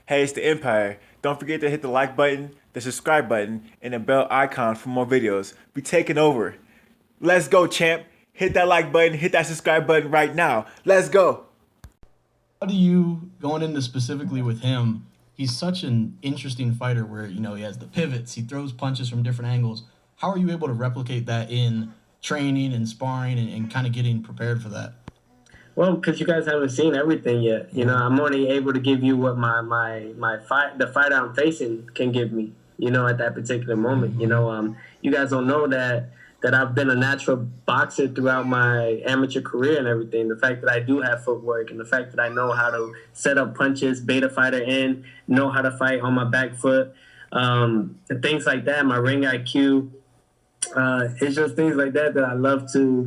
Hey, it's the Empire. Don't forget to hit the like button, the subscribe button, and the bell icon for more videos. We taking over. Let's go, champ. Hit that like button, hit that subscribe button right now. Let's go. How do you, going into specifically with him, he's such an interesting fighter where, he has the pivots, he throws punches from different angles. How are you able to replicate that in training and sparring and kind of getting prepared for that? Well, because you guys haven't seen everything yet. I'm only able to give you what the fighter I'm facing can give me. At that particular moment. You guys don't know that I've been a natural boxer throughout my amateur career and everything. The fact that I do have footwork and the fact that I know how to set up punches, beta fighter in, know how to fight on my back foot, and things like that. My ring IQ. It's just things like that I love to,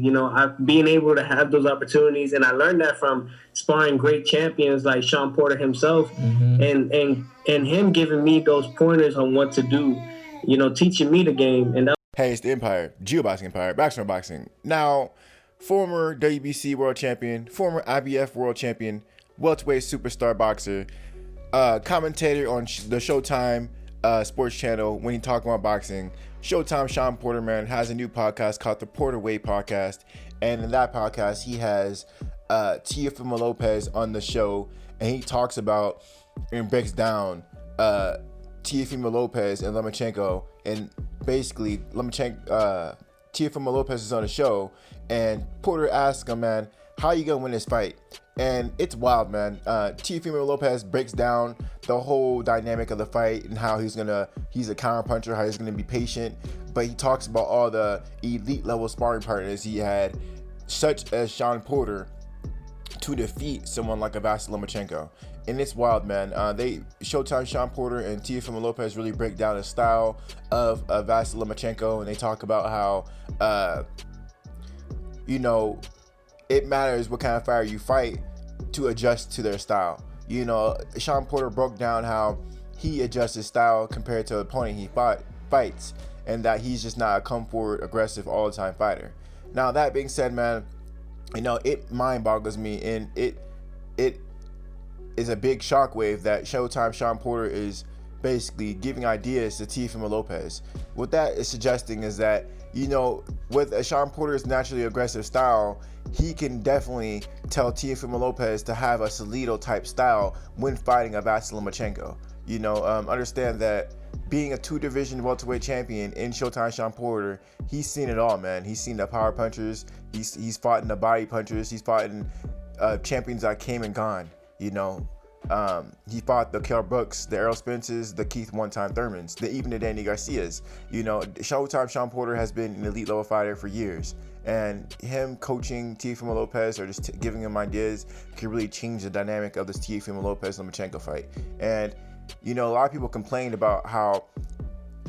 being able to have those opportunities. And I learned that from sparring great champions like Shawn Porter himself, and him giving me those pointers on what to do, teaching me the game. And Hey, it's the Empire, Geoboxing Empire, Baxter Boxing. Now, former WBC World Champion, former IBF World Champion, welterweight superstar boxer, commentator on the Showtime sports channel when he talking about boxing. Showtime Shawn Porter, man, has a new podcast called the Porter Way Podcast. And in that podcast, he has Teofimo Lopez on the show. And he talks about and breaks down Teofimo Lopez and Lomachenko. And basically, Teofimo Lopez is on the show. And Porter asks him, man, how you going to win this fight? And it's wild, man. Teofimo Lopez breaks down the whole dynamic of the fight and how he's a counter puncher, how he's gonna be patient. But he talks about all the elite level sparring partners he had, such as Shawn Porter, to defeat someone like a Vasily Lomachenko. And it's wild, man. Showtime Shawn Porter and Teofimo Lopez really break down the style of Vasily Lomachenko, and they talk about how it matters what kind of fighter you fight to adjust to their style. Shawn Porter broke down how he adjusts his style compared to the opponent he fights, and that he's just not a come forward, aggressive, all the time fighter. Now, that being said, man, it mind boggles me, and it is a big shockwave that Showtime Shawn Porter is basically giving ideas to Teofimo Lopez. What that is suggesting is that, with a Shawn Porter's naturally aggressive style, he can definitely tell Teofimo Lopez to have a Salido type style when fighting a Vasily Lomachenko. Understand that being a two-division welterweight champion in Showtime Shawn Porter, he's seen it all, man. He's seen the power punchers, he's fought in the body punchers, he's fought in champions that came and gone. He fought the Kell Brooks, the Errol Spences, the Keith one-time Thurmans, even the Danny Garcias. Showtime Shawn Porter has been an elite level fighter for years, and him coaching Teofimo Lopez or just giving him ideas can really change the dynamic of this Teofimo Lopez Lomachenko fight. And a lot of people complained about how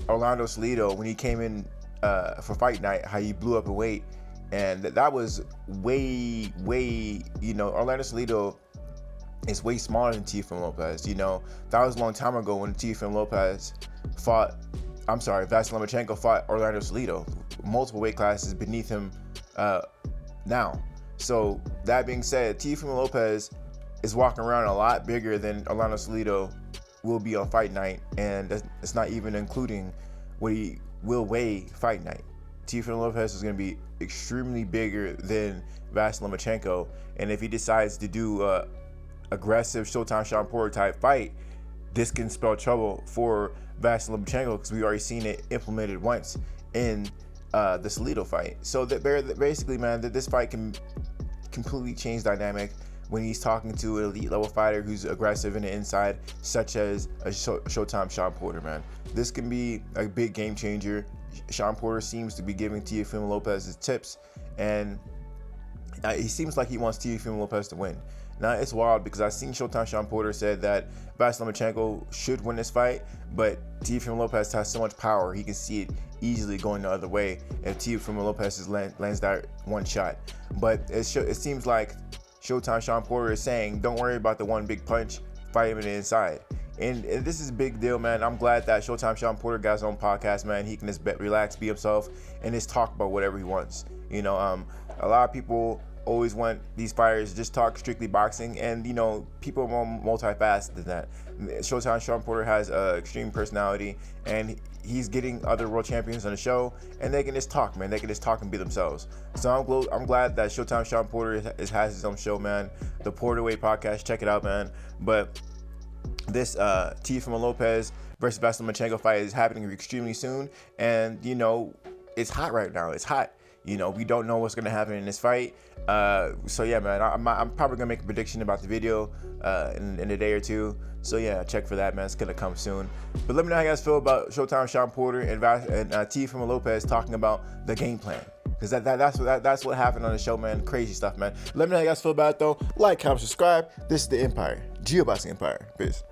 Orlando Salido, when he came in for fight night, how he blew up in weight, and that was way Orlando Salido is way smaller than Teofimo Lopez. That was a long time ago when Vasily Lomachenko fought Orlando Salido, multiple weight classes beneath him now. So that being said, Teofimo Lopez is walking around a lot bigger than Orlando Salido will be on fight night, and it's not even including what he will weigh fight night. Teofimo Lopez is going to be extremely bigger than Vasily Lomachenko, and if he decides to do aggressive Showtime Shawn Porter type fight, this can spell trouble for Vasily Lomachenko, because we've already seen it implemented once in the Salido fight. So that basically, man, that this fight can completely change dynamic when he's talking to an elite level fighter who's aggressive in the inside, such as a Showtime Shawn Porter, man. This can be a big game changer. Shawn Porter seems to be giving Teofimo Lopez his tips, and he seems like he wants Teofimo Lopez to win. Now, it's wild because I've seen Showtime Shawn Porter said that Vasily Lomachenko should win this fight, but Teofimo Lopez has so much power, he can see it easily going the other way if Teofimo Lopez lands that one shot. But it seems like Showtime Shawn Porter is saying, don't worry about the one big punch, fight him in the inside. And this is a big deal, man. I'm glad that Showtime Shawn Porter got his own podcast, man. He can just relax, be himself, and just talk about whatever he wants. A lot of people always want these fighters to just talk strictly boxing, and you know, people are more multifaceted than that. Showtime Shawn Porter has extreme personality, and he's getting other world champions on the show, and they can just talk, man. They can just talk and be themselves. So I'm glad that Showtime Shawn Porter has his own show, man. The Porter Way podcast, check it out, man. But this Teofimo Lopez versus Lomachenko fight is happening extremely soon, and you know, it's hot right now. It's hot. You know, we don't know what's gonna happen in this fight. So yeah, man, I'm probably gonna make a prediction about the video in a day or two. So yeah, check for that, man. It's gonna come soon. But let me know how you guys feel about Showtime Shawn Porter and Teofimo Lopez talking about the game plan, because that's what happened on the show, man. Crazy stuff, man. Let me know how you guys feel about it though. Like, comment, subscribe. This is the Empire, Geoboxing Empire. Peace.